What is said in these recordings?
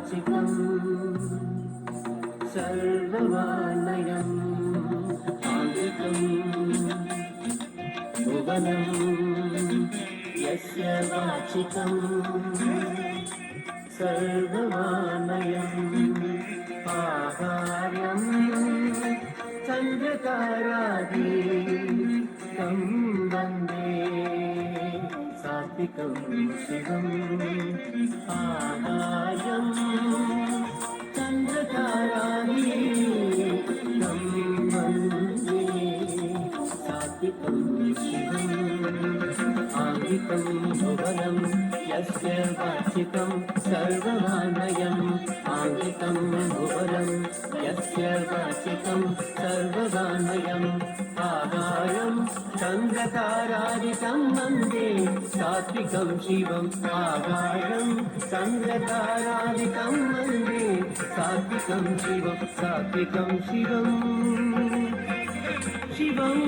वाचिकम् सर्ववानयम् आङ्गिकम् भुवनं यस्य वाचिकम् सर्ववानयम् आहार्यम् चन्द्रतारादीकं वन्दे सात्विकं शिवम् आहार्यम् चन्द्रतारादीकं वन्दे सात्विकं शिवम् आङ्गिकं भुवनं यस्य वाचिकं सर्ववानयम् आङ्गिकं भुवनं यस्य वाचिकं सर्ववानयम् आहारं चन्द्रतारादिकं वन्दे सात्विकं शिवम् आहारं चन्द्रतारादिकं वन्दे सात्विकं शिवम् सात्विकं शिवम् शिवम्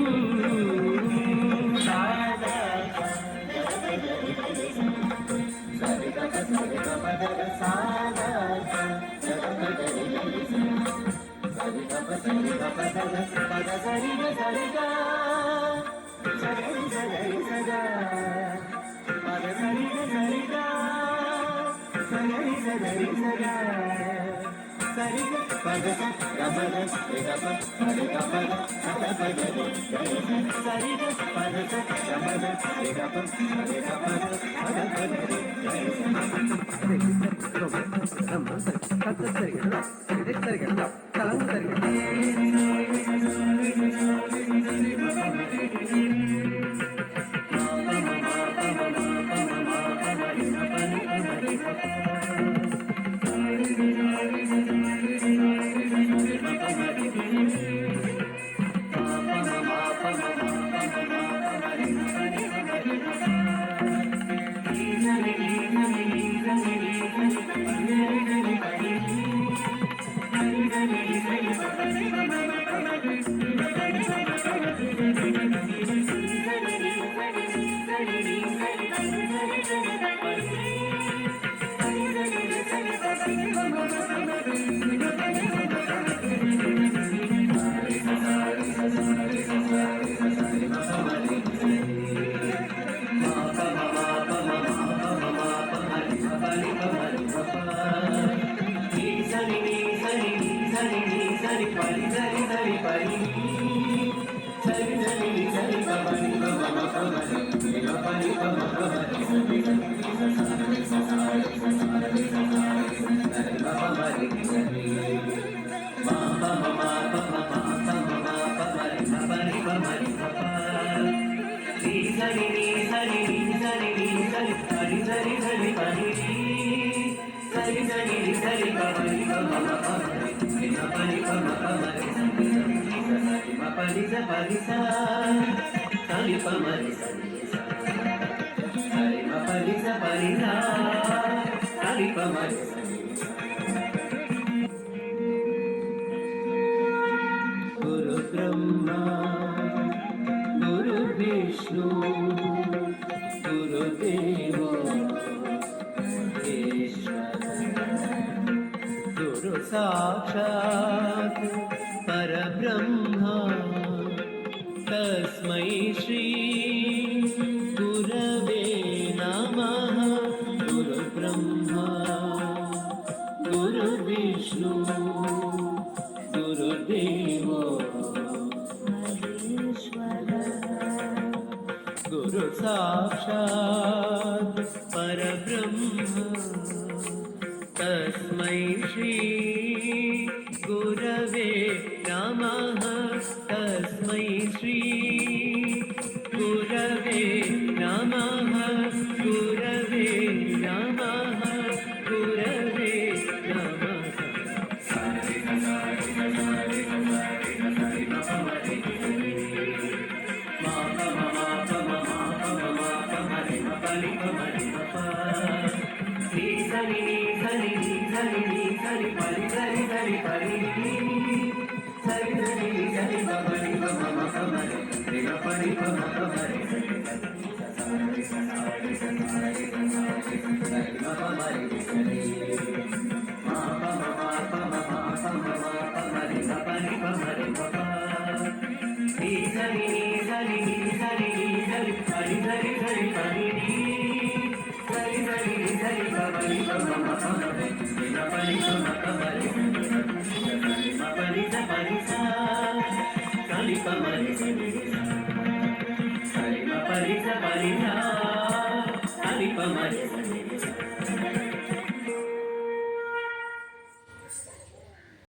गुरु ब्रह्मा गुरु विष्णु गुरुदेवो गुरु साक्षात् परब्रह्मा तस्मै श्री गुरवे नमः गुरु ब्रह्मा गुरु विष्णु गुरुदेवो गुरु साक्षात् परब्रह्म तस्मै श्री गुरवे नमः तस्मै श्री गुरवे नमः गुरवे नमः गुरवे नमः Kali